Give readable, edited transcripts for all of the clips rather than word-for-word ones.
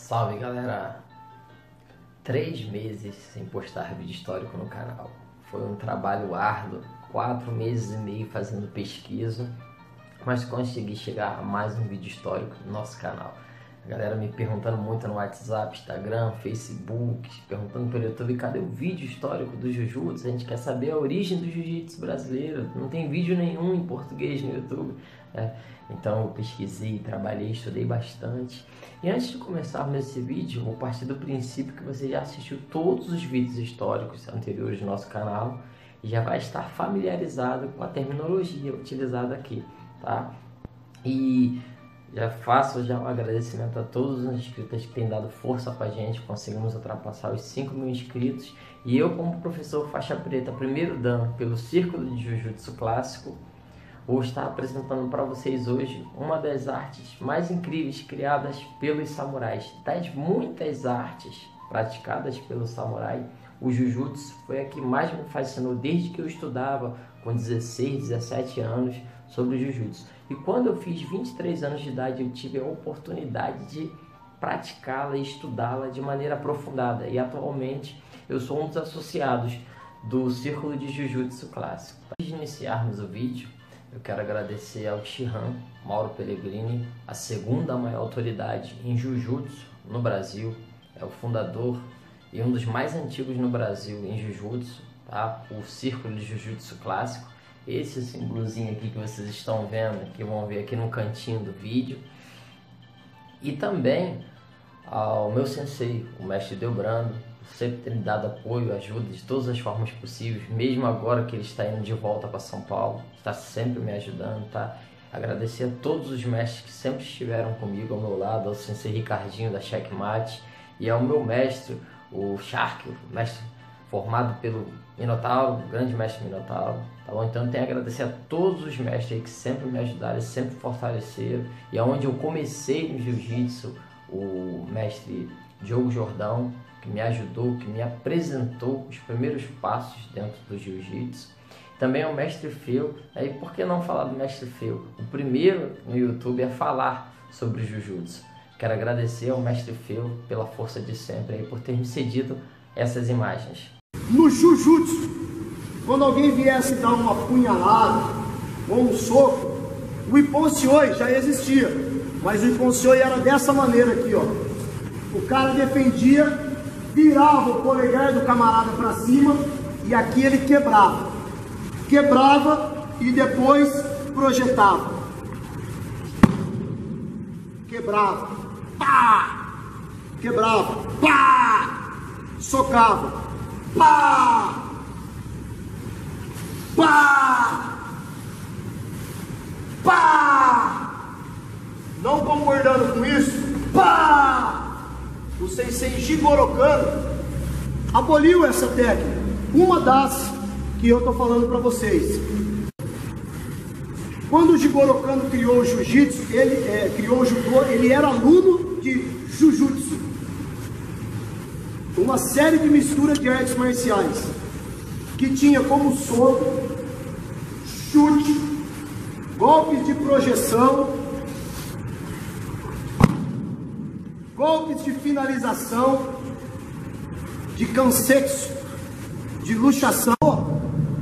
Salve galera! 3 meses sem postar vídeo histórico no canal. Foi um trabalho árduo, 4 meses e meio fazendo pesquisa, mas consegui chegar a mais um vídeo histórico no nosso canal. A galera me perguntando muito no WhatsApp, Instagram, Facebook, perguntando pelo YouTube, cadê o vídeo histórico do Jujutsu? A gente quer saber a origem do Jiu-Jitsu brasileiro, não tem vídeo nenhum em português no YouTube. Então eu pesquisei, trabalhei, estudei bastante. E antes de começarmos esse vídeo, vou partir do princípio que você já assistiu todos os vídeos históricos anteriores do nosso canal e já vai estar familiarizado com a terminologia utilizada aqui, tá? E já faço um agradecimento a todos os inscritos que têm dado força pra gente. Conseguimos ultrapassar os 5.000 inscritos. E eu, como professor faixa preta, primeiro dan pelo Círculo de Jiu-Jitsu Clássico, vou estar apresentando para vocês hoje uma das artes mais incríveis criadas pelos samurais. Das muitas artes praticadas pelo samurai, o Jujutsu foi a que mais me fascinou desde que eu estudava com 16, 17 anos sobre o Jujutsu. E quando eu fiz 23 anos de idade, eu tive a oportunidade de praticá-la e estudá-la de maneira aprofundada. E atualmente eu sou um dos associados do Círculo de Jiu-Jitsu Clássico. Antes de iniciarmos o vídeo, eu quero agradecer ao Shihan Mauro Pellegrini, a segunda maior autoridade em Jiu-Jitsu no Brasil. É o fundador e um dos mais antigos no Brasil em Jiu-Jitsu, tá? O Círculo de Jiu-Jitsu Clássico. Esse símbolozinho aqui que vocês estão vendo, que vão ver aqui no cantinho do vídeo. E também ao meu sensei, o mestre Delbrando, sempre tem me dado apoio, ajuda de todas as formas possíveis, mesmo agora que ele está indo de volta para São Paulo, está sempre me ajudando, tá? Agradecer a todos os mestres que sempre estiveram comigo ao meu lado, ao sensei Ricardinho da Checkmate e ao meu mestre, o Shark, o mestre formado pelo Minotauro, o grande mestre Minotauro, tá bom? Então eu tenho que agradecer a todos os mestres aí que sempre me ajudaram, sempre fortaleceram, e aonde eu comecei no Jiu-Jitsu, o mestre Diogo Jordão, que me ajudou, que me apresentou os primeiros passos dentro do Jiu-Jitsu. Também o mestre Feu. Aí por que não falar do mestre Feu? O primeiro no YouTube a falar sobre o Jiu-Jitsu. Quero agradecer ao mestre Feu pela força de sempre aí, por ter me cedido essas imagens. No Jiu-Jitsu, quando alguém viesse dar uma punhalada ou um soco, o Ipponsioi já existia, mas o Ipponsioi era dessa maneira aqui, ó. O cara defendia, virava o polegar do camarada para cima e aqui ele quebrava. Quebrava e depois projetava. Quebrava. Pá! Quebrava. Pá! Socava. Pá! Pá! Pá! Não concordando com isso, pá! O sensei Jigoro Kano aboliu essa técnica, uma das que eu estou falando para vocês. Quando o Jigoro Kano criou o Jiu-Jitsu, criou o Judô, ele era aluno de Jujutsu, uma série de misturas de artes marciais, que tinha como soco, chute, golpes de projeção, golpes de finalização, de cansexo, de luxação.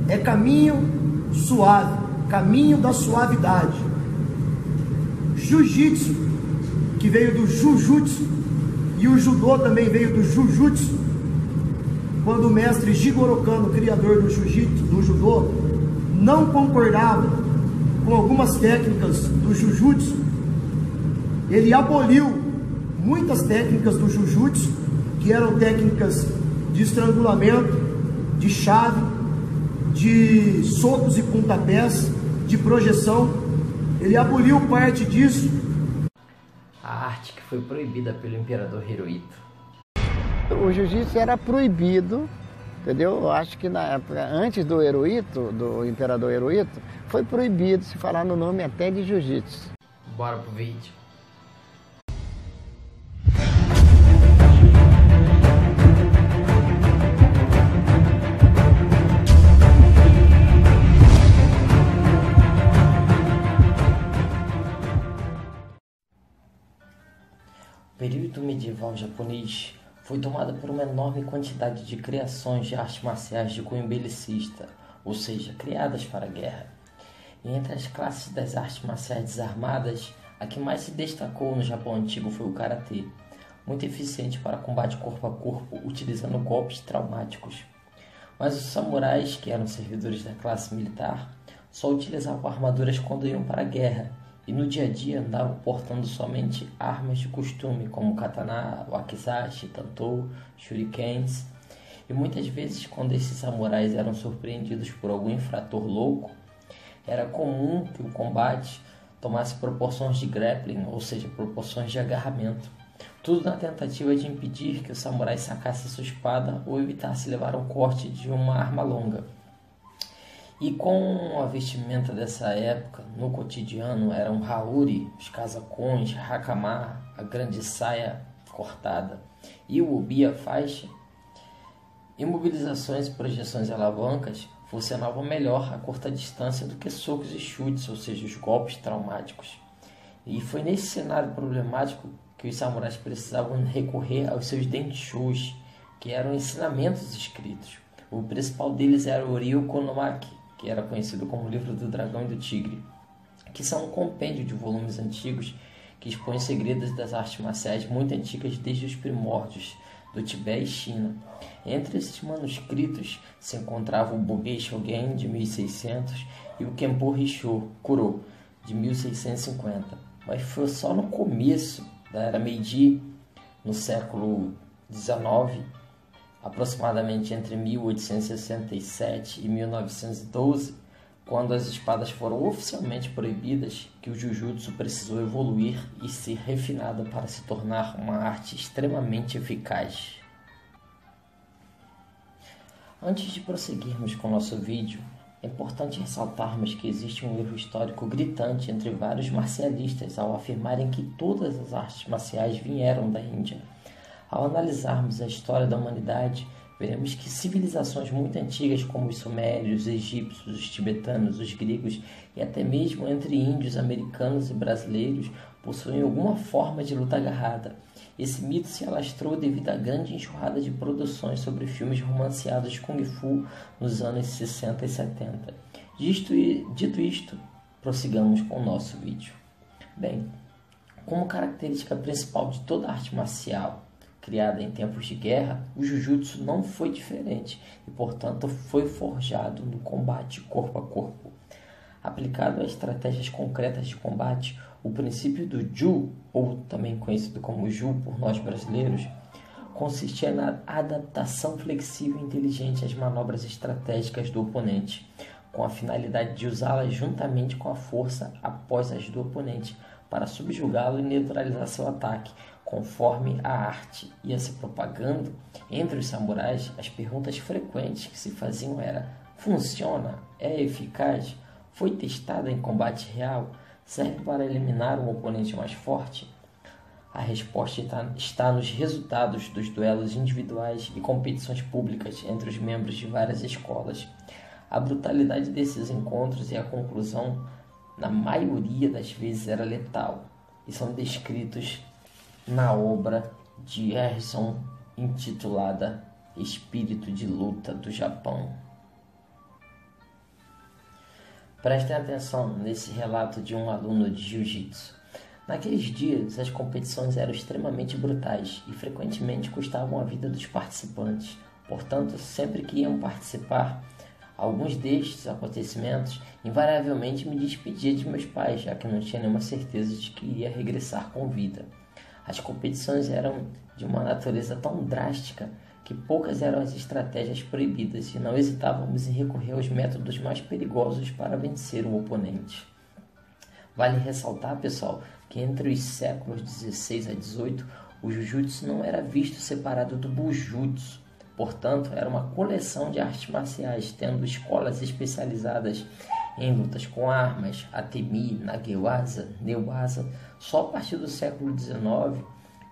É caminho suave, caminho da suavidade. Jiu-Jitsu, que veio do Jujutsu, e o Judô também veio do Jujutsu. Quando o mestre Jigoro Kano, criador do Jiu-Jitsu, do Judô, não concordava com algumas técnicas do Jujutsu, ele aboliu muitas técnicas do Jujutsu, que eram técnicas de estrangulamento, de chave, de socos e pontapés, de projeção. Ele aboliu parte disso. A arte que foi proibida pelo imperador Hirohito. O Jiu-Jitsu era proibido, entendeu? Eu acho que na época, antes do Hirohito, do imperador Hirohito, foi proibido se falar no nome até de Jiu-Jitsu. Bora pro vídeo. O período medieval japonês foi tomada por uma enorme quantidade de criações de artes marciais de cunho belicista, ou seja, criadas para a guerra. E entre as classes das artes marciais desarmadas, a que mais se destacou no Japão antigo foi o karatê, muito eficiente para combate corpo a corpo, utilizando golpes traumáticos. Mas os samurais, que eram servidores da classe militar, só utilizavam armaduras quando iam para a guerra, e no dia a dia andavam portando somente armas de costume, como katana, wakizashi, tanto, shurikens. E muitas vezes, quando esses samurais eram surpreendidos por algum infrator louco, era comum que o combate tomasse proporções de grappling, ou seja, proporções de agarramento. Tudo na tentativa de impedir que o samurai sacasse sua espada ou evitasse levar um corte de uma arma longa. E com a vestimenta dessa época, no cotidiano, eram haori, os casacões, hakama, a grande saia cortada, e o obi, a faixa. Imobilizações e projeções alavancas funcionavam melhor a curta distância do que socos e chutes, ou seja, os golpes traumáticos. E foi nesse cenário problemático que os samurais precisavam recorrer aos seus denshus, que eram ensinamentos escritos. O principal deles era o Ryuko no Maki, que era conhecido como Livro do Dragão e do Tigre, que são um compêndio de volumes antigos que expõem segredos das artes marciais muito antigas desde os primórdios do Tibete e China. Entre esses manuscritos se encontrava o Bugei Shogen, de 1600, e o Kenpo Rissho Kuro, de 1650. Mas foi só no começo da era Meiji, no século XIX, aproximadamente entre 1867 e 1912, quando as espadas foram oficialmente proibidas, que o Jujutsu precisou evoluir e ser refinado para se tornar uma arte extremamente eficaz. Antes de prosseguirmos com nosso vídeo, é importante ressaltarmos que existe um erro histórico gritante entre vários marcialistas ao afirmarem que todas as artes marciais vieram da Índia. Ao analisarmos a história da humanidade, veremos que civilizações muito antigas como os sumérios, os egípcios, os tibetanos, os gregos e até mesmo entre índios, americanos e brasileiros possuem alguma forma de luta agarrada. Esse mito se alastrou devido à grande enxurrada de produções sobre filmes romanceados de Kung Fu nos anos 60 e 70. Dito isto, prossigamos com o nosso vídeo. Bem, como característica principal de toda arte marcial criada em tempos de guerra, o Jujutsu não foi diferente e, portanto, foi forjado no combate corpo a corpo. Aplicado a estratégias concretas de combate, o princípio do Ju, ou também conhecido como Ju por nós brasileiros, consistia na adaptação flexível e inteligente às manobras estratégicas do oponente, com a finalidade de usá-las juntamente com a força após as do oponente, para subjugá-lo e neutralizar seu ataque. Conforme a arte ia se propagando entre os samurais, as perguntas frequentes que se faziam eram: funciona? É eficaz? Foi testada em combate real? Serve para eliminar um oponente mais forte? A resposta está nos resultados dos duelos individuais e competições públicas entre os membros de várias escolas. A brutalidade desses encontros e a conclusão, na maioria das vezes, era letal, e são descritos na obra de Harrison intitulada Espírito de Luta do Japão. Prestem atenção nesse relato de um aluno de Jiu-Jitsu. Naqueles dias, as competições eram extremamente brutais e frequentemente custavam a vida dos participantes. Portanto, sempre que iam participar alguns destes acontecimentos, invariavelmente me despedia de meus pais, já que não tinha nenhuma certeza de que iria regressar com vida. As competições eram de uma natureza tão drástica que poucas eram as estratégias proibidas e não hesitávamos em recorrer aos métodos mais perigosos para vencer o oponente. Vale ressaltar, pessoal, que entre os séculos 16 a 18, o Jujutsu não era visto separado do Bujutsu. Portanto, era uma coleção de artes marciais, tendo escolas especializadas em lutas com armas, Atemi, Nagewaza, Newaza. Só a partir do século XIX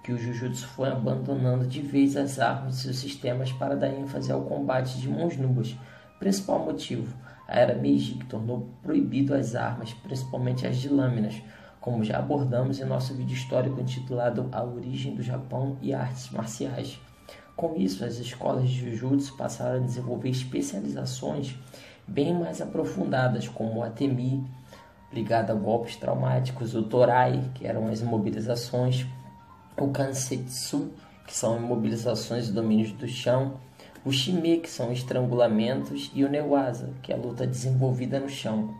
que o Jujutsu foi abandonando de vez as armas e seus sistemas para dar ênfase ao combate de mãos nuas. Principal motivo, a era Meiji, que tornou proibido as armas, principalmente as de lâminas, como já abordamos em nosso vídeo histórico intitulado A Origem do Japão e Artes Marciais. Com isso, as escolas de Jujutsu passaram a desenvolver especializações bem mais aprofundadas, como o Atemi, ligado a golpes traumáticos, o Torai, que eram as imobilizações, o Kansetsu, que são imobilizações e domínios do chão, o Shime, que são estrangulamentos, e o Newaza, que é a luta desenvolvida no chão.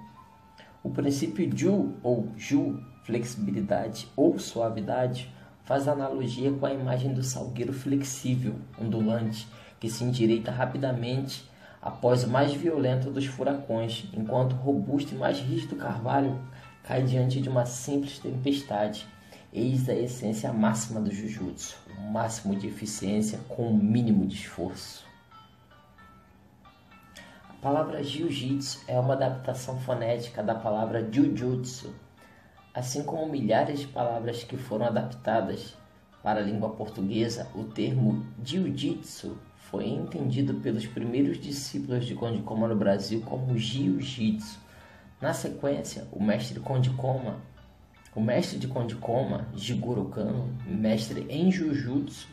O princípio Ju, ou Ju, flexibilidade ou suavidade, faz analogia com a imagem do salgueiro flexível, ondulante, que se endireita rapidamente após o mais violento dos furacões, enquanto o robusto e mais rígido carvalho cai diante de uma simples tempestade. Eis a essência máxima do Jujutsu, o máximo de eficiência com o mínimo de esforço. A palavra Jiu-Jitsu é uma adaptação fonética da palavra Jujutsu, assim como milhares de palavras que foram adaptadas para a língua portuguesa. O termo Jiu-Jitsu foi entendido pelos primeiros discípulos de Kondikoma no Brasil como Jiu-Jitsu. Na sequência, o mestre de Kondikoma, Jigoro Kano, mestre em Jujutsu,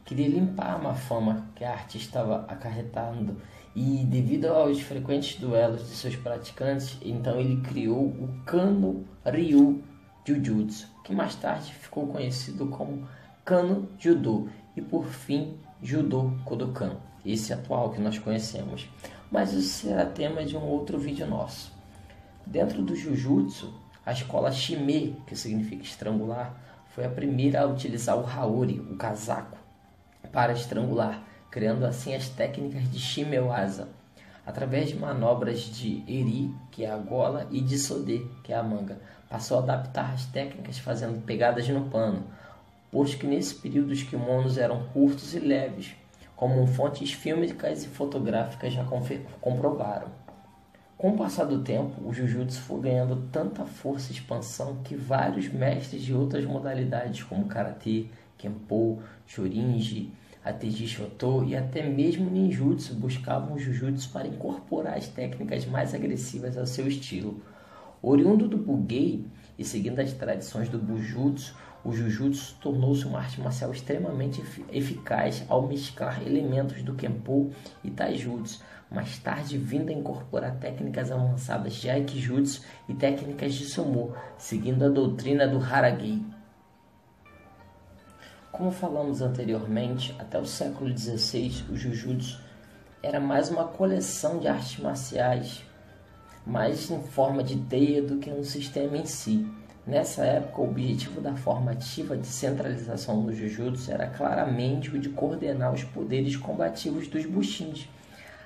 queria limpar a má fama que a arte estava acarretando, e devido aos frequentes duelos de seus praticantes, então ele criou o Kano Ryu Jujutsu, que mais tarde ficou conhecido como Kano Judo e por fim Judo Kodokan, esse atual que nós conhecemos. Mas isso será tema de um outro vídeo nosso. Dentro do Jujutsu, a escola Shime, que significa estrangular, foi a primeira a utilizar o Haori, o casaco, para estrangular, criando assim as técnicas de Shimewaza, através de manobras de Eri, que é a gola, e de Sode, que é a manga. Passou a adaptar as técnicas fazendo pegadas no pano, posto que nesse período os kimonos eram curtos e leves, como fontes fílmicas e fotográficas já comprovaram. Com o passar do tempo, o Jujutsu foi ganhando tanta força e expansão que vários mestres de outras modalidades, como Karatê, Kenpo, Shorinji, Ateji Shoto e até mesmo Ninjutsu, buscavam o Jujutsu para incorporar as técnicas mais agressivas ao seu estilo. Oriundo do Bugei e seguindo as tradições do Bujutsu, o Jujutsu tornou-se uma arte marcial extremamente eficaz ao mesclar elementos do Kenpo e Taijutsu, mais tarde vindo a incorporar técnicas avançadas de Aikijutsu e técnicas de Sumo, seguindo a doutrina do Haragei. Como falamos anteriormente, até o século XVI, o Jujutsu era mais uma coleção de artes marciais, mais em forma de teia do que um sistema em si. Nessa época, o objetivo da forma ativa de centralização do Jujutsu era claramente o de coordenar os poderes combativos dos Bushins,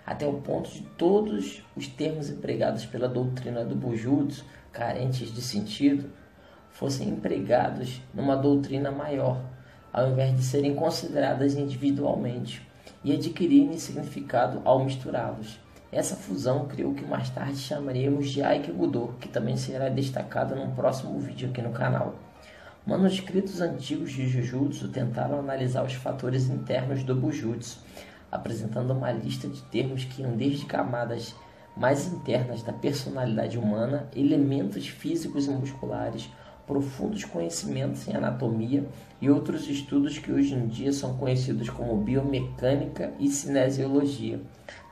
até o ponto de todos os termos empregados pela doutrina do Bujutsu, carentes de sentido, fossem empregados numa doutrina maior, ao invés de serem consideradas individualmente, e adquirirem significado ao misturá-los. Essa fusão criou o que mais tarde chamaríamos de Aikibudo, que também será destacado num próximo vídeo aqui no canal. Manuscritos antigos de Jujutsu tentaram analisar os fatores internos do Bujutsu, apresentando uma lista de termos que iam desde camadas mais internas da personalidade humana, elementos físicos e musculares, profundos conhecimentos em anatomia e outros estudos que hoje em dia são conhecidos como biomecânica e cinesiologia.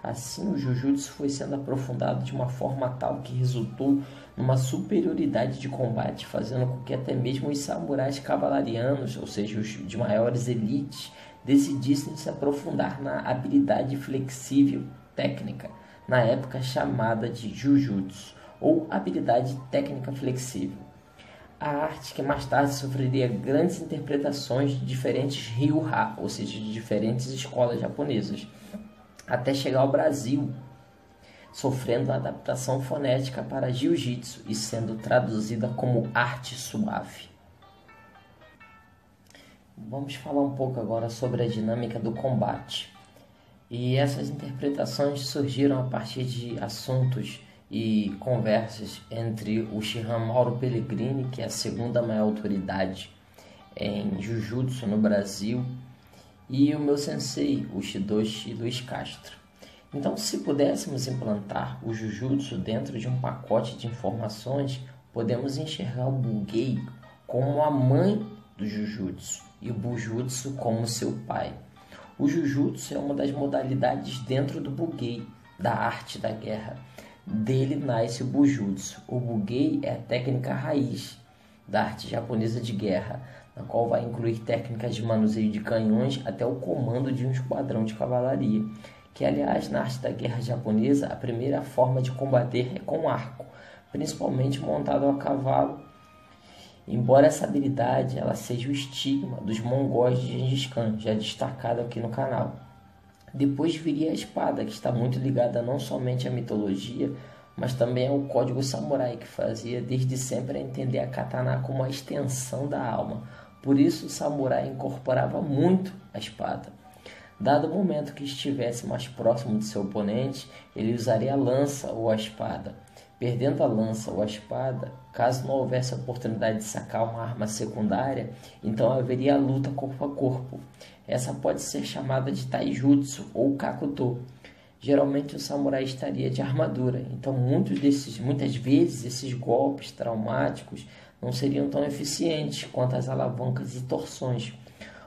Assim, o Jujutsu foi sendo aprofundado de uma forma tal que resultou numa superioridade de combate, fazendo com que até mesmo os samurais cavalarianos, ou seja, os de maiores elites, decidissem se aprofundar na habilidade flexível técnica, na época chamada de Jujutsu, ou habilidade técnica flexível. A arte que mais tarde sofreria grandes interpretações de diferentes Ryu-Ha, ou seja, de diferentes escolas japonesas, até chegar ao Brasil, sofrendo a adaptação fonética para Jiu-Jitsu e sendo traduzida como arte suave. Vamos falar um pouco agora sobre a dinâmica do combate. E essas interpretações surgiram a partir de assuntos e conversas entre o Shihan Mauro Pellegrini, que é a segunda maior autoridade em Jujutsu no Brasil, e o meu sensei, o Shidoshi Luiz Castro. Então, se pudéssemos implantar o Jujutsu dentro de um pacote de informações, podemos enxergar o Bugei como a mãe do Jujutsu e o Bujutsu como seu pai. O Jujutsu é uma das modalidades dentro do Bugei, da arte da guerra. Dele nasce o Bujutsu. O Bugei é a técnica raiz da arte japonesa de guerra, na qual vai incluir técnicas de manuseio de canhões até o comando de um esquadrão de cavalaria, que aliás na arte da guerra japonesa a primeira forma de combater é com arco, principalmente montado a cavalo. Embora essa habilidade ela seja o estigma dos mongóis de Gengis Khan, já destacado aqui no canal. Depois viria a espada, que está muito ligada não somente à mitologia, mas também ao código samurai, que fazia desde sempre a entender a katana como a extensão da alma. Por isso o samurai incorporava muito a espada. Dado o momento que estivesse mais próximo de seu oponente, ele usaria a lança ou a espada. Perdendo a lança ou a espada, caso não houvesse a oportunidade de sacar uma arma secundária, então haveria a luta corpo a corpo. Essa pode ser chamada de taijutsu ou kakuto. Geralmente o samurai estaria de armadura, então muitas vezes esses golpes traumáticos não seriam tão eficientes quanto as alavancas e torções.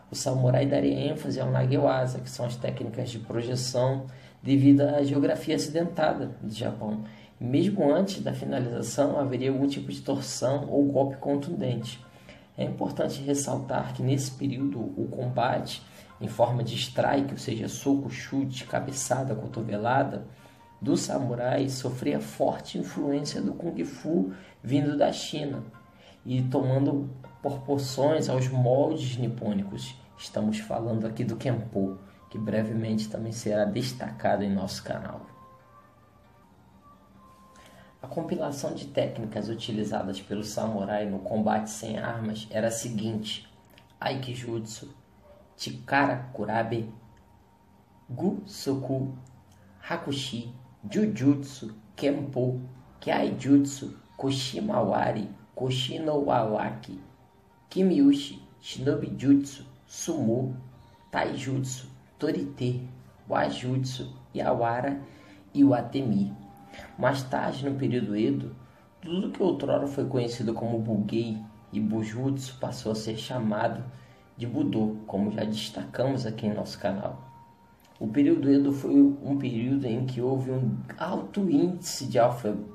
O samurai daria ênfase ao nagewaza, que são as técnicas de projeção, devido à geografia acidentada do Japão. Mesmo antes da finalização, haveria algum tipo de torção ou golpe contundente. É importante ressaltar que nesse período o combate em forma de strike, ou seja, soco, chute, cabeçada, cotovelada, do samurai sofria forte influência do Kung Fu vindo da China e tomando proporções aos moldes nipônicos. Estamos falando aqui do Kenpo, que brevemente também será destacado em nosso canal. A compilação de técnicas utilizadas pelo samurai no combate sem armas era a seguinte: Aikijutsu, Chikara Kurabe, Gusoku, Hakushi, Jujutsu, Kenpo, Kyaijutsu, Koshimawari, Koshinowawaki, Kimiushi, Shinobijutsu, Sumo, Taijutsu, Torite, Wajutsu, Yawara e Watemi. Mais tarde, no período Edo, tudo que outrora foi conhecido como Bugei e Bujutsu passou a ser chamado de Budô, como já destacamos aqui em nosso canal. O período Edo foi um período em que houve um alto índice de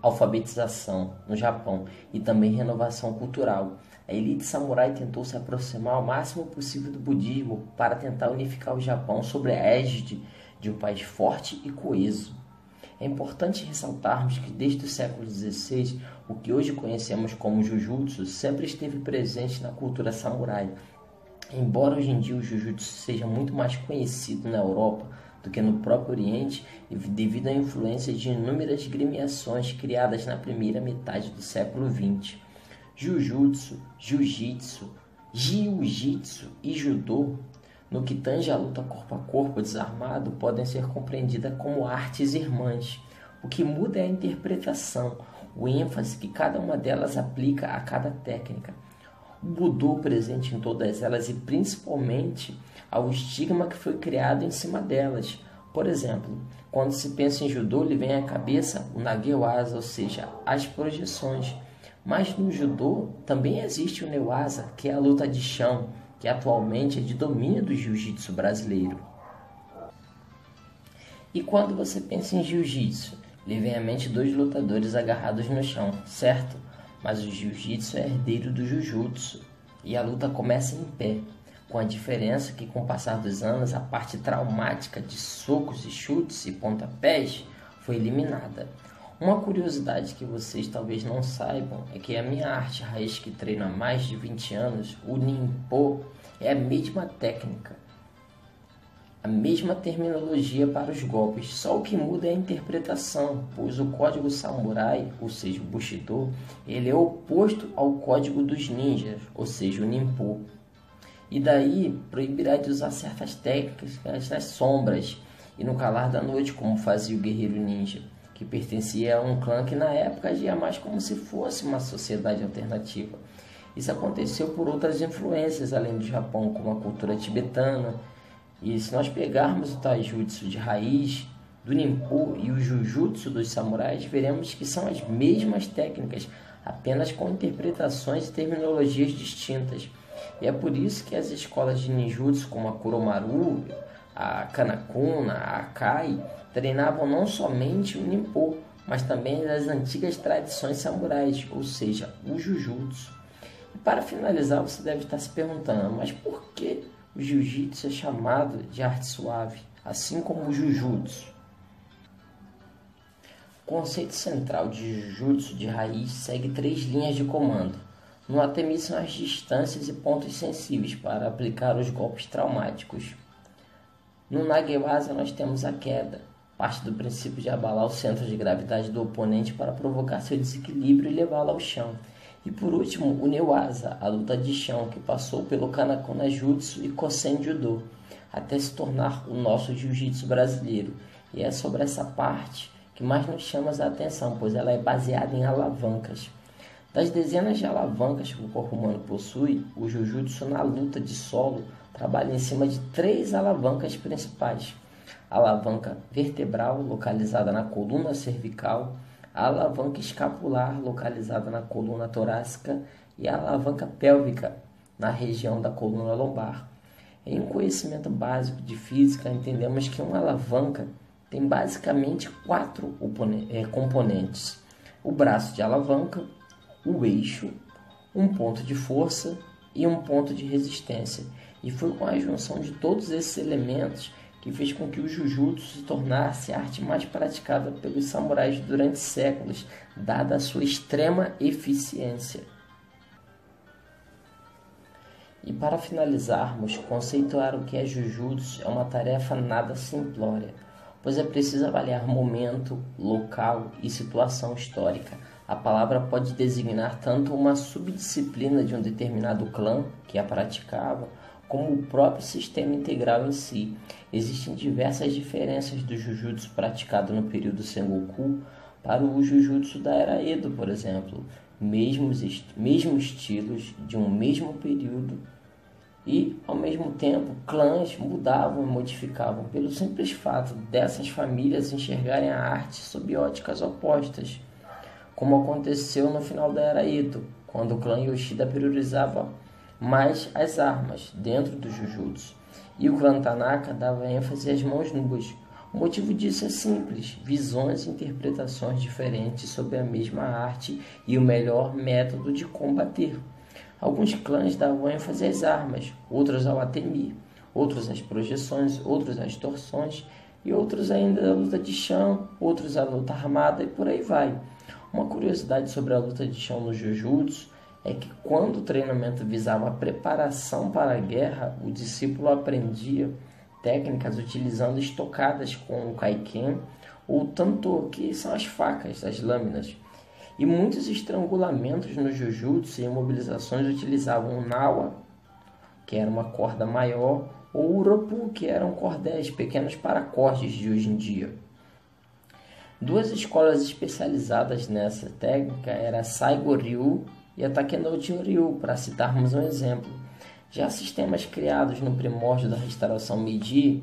alfabetização no Japão e também renovação cultural. A elite samurai tentou se aproximar ao máximo possível do budismo para tentar unificar o Japão sob a égide de um país forte e coeso. É importante ressaltarmos que desde o século XVI, o que hoje conhecemos como Jujutsu sempre esteve presente na cultura samurai. Embora hoje em dia o Jujutsu seja muito mais conhecido na Europa do que no próprio Oriente, devido à influência de inúmeras gremiações criadas na primeira metade do século XX. Jujutsu, Jiu-Jitsu, Jiu-Jitsu e Judô, no que tange a luta corpo a corpo desarmado, podem ser compreendidas como artes irmãs. O que muda é a interpretação, o ênfase que cada uma delas aplica a cada técnica. O Budô presente em todas elas e principalmente ao estigma que foi criado em cima delas. Por exemplo, quando se pensa em Judô, lhe vem à cabeça o Nagewaza, ou seja, as projeções. Mas no Judô também existe o Newaza, que é a luta de chão, que atualmente é de domínio do jiu-jitsu brasileiro. E quando você pensa em jiu-jitsu, lhe vem à mente dois lutadores agarrados no chão, certo? Mas o jiu-jitsu é herdeiro do jujutsu e a luta começa em pé, com a diferença que com o passar dos anos a parte traumática de socos e chutes e pontapés foi eliminada. Uma curiosidade que vocês talvez não saibam é que a minha arte raiz que treino há mais de 20 anos, o Ninpo, é a mesma técnica, a mesma terminologia para os golpes, só o que muda é a interpretação, pois o código samurai, ou seja, o Bushido, ele é oposto ao código dos ninjas, ou seja, o Ninpo. E daí proibirá de usar certas técnicas nas sombras e no calar da noite, como fazia o guerreiro ninja, que pertencia a um clã que na época agia mais como se fosse uma sociedade alternativa. Isso aconteceu por outras influências além do Japão, como a cultura tibetana. E se nós pegarmos o taijutsu de raiz, do Ninpo e o jujutsu dos samurais, veremos que são as mesmas técnicas, apenas com interpretações e terminologias distintas. E é por isso que as escolas de ninjutsu como a Kuromaru, a Kanakuna, a Akai, treinavam não somente o Ninpo, mas também as antigas tradições samurais, ou seja, o Jujutsu. E para finalizar, você deve estar se perguntando, mas por que o Jiu-Jitsu é chamado de arte suave, assim como o Jujutsu? O conceito central de Jujutsu de raiz segue 3 linhas de comando. No Atemi são as distâncias e pontos sensíveis para aplicar os golpes traumáticos. No Nagewaza nós temos a queda, parte do princípio de abalar o centro de gravidade do oponente para provocar seu desequilíbrio e levá-lo ao chão. E por último, o Newaza, a luta de chão, que passou pelo Kanakuna Jutsu e Kosen Judo, até se tornar o nosso Jiu-Jitsu brasileiro. E é sobre essa parte que mais nos chama a atenção, pois ela é baseada em alavancas. Das dezenas de alavancas que o corpo humano possui, o Jiu-Jitsu na luta de solo trabalha em cima de 3 alavancas principais. A alavanca vertebral, localizada na coluna cervical, a alavanca escapular, localizada na coluna torácica, e a alavanca pélvica, na região da coluna lombar. Em um conhecimento básico de física, entendemos que uma alavanca tem basicamente 4 componentes: o braço de alavanca, o eixo, um ponto de força e um ponto de resistência. E foi com a junção de todos esses elementos que fez com que o Jujutsu se tornasse a arte mais praticada pelos samurais durante séculos, dada a sua extrema eficiência. E para finalizarmos, conceituar o que é Jujutsu é uma tarefa nada simplória, pois é preciso avaliar momento, local e situação histórica. A palavra pode designar tanto uma subdisciplina de um determinado clã que a praticava, como o próprio sistema integral em si. Existem diversas diferenças do Jujutsu praticado no período Sengoku para o Jujutsu da Era Edo, por exemplo. Mesmos estilos de um mesmo período e, ao mesmo tempo, clãs mudavam e modificavam pelo simples fato dessas famílias enxergarem a arte sob óticas opostas, como aconteceu no final da Era Edo, quando o clã Yoshida priorizava mais as armas dentro do Jujutsu, e o clã Tanaka dava ênfase às mãos nuas. O motivo disso é simples: visões e interpretações diferentes sobre a mesma arte e o melhor método de combater. Alguns clãs davam ênfase às armas, outros ao Atemi, outros às projeções, outros às torções, e outros ainda à luta de chão, outros à luta armada e por aí vai. Uma curiosidade sobre a luta de chão no Jujutsu é que quando o treinamento visava a preparação para a guerra, o discípulo aprendia técnicas utilizando estocadas com o Kaiken ou Tanto, que são as facas, as lâminas. E muitos estrangulamentos no Jujutsu e imobilizações utilizavam o Nawa, que era uma corda maior, ou o Uropu, que eram cordéis, pequenos paracordes de hoje em dia. 2 escolas especializadas nessa técnica eram a Saigo Ryu e a Takenouchi Ryu, para citarmos um exemplo. Já sistemas criados no primórdio da restauração Meiji,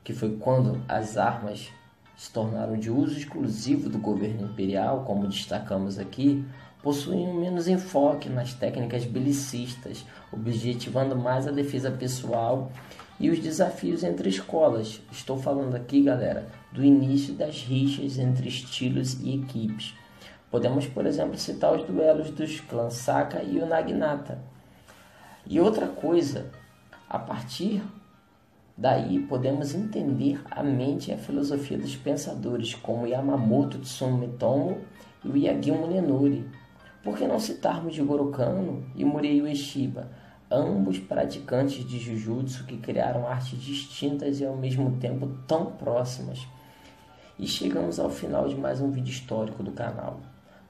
que foi quando as armas se tornaram de uso exclusivo do governo imperial, como destacamos aqui, possuíam menos enfoque nas técnicas belicistas, objetivando mais a defesa pessoal e os desafios entre escolas. Estou falando aqui, galera, do início das rixas entre estilos e equipes. Podemos, por exemplo, citar os duelos dos clãs Saka e o Naginata. E outra coisa, a partir daí podemos entender a mente e a filosofia dos pensadores como Yamamoto Tsunetomo e o Yagyu Munenori. Por que não citarmos Jigoro Kano e Murray Ueshiba, ambos praticantes de Jujutsu que criaram artes distintas e ao mesmo tempo tão próximas? E chegamos ao final de mais um vídeo histórico do canal.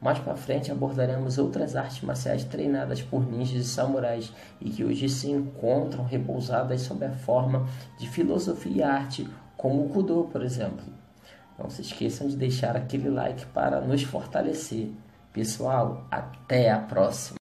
Mais para frente abordaremos outras artes marciais treinadas por ninjas e samurais e que hoje se encontram repousadas sob a forma de filosofia e arte, como o Kudo, por exemplo. Não se esqueçam de deixar aquele like para nos fortalecer. Pessoal, até a próxima!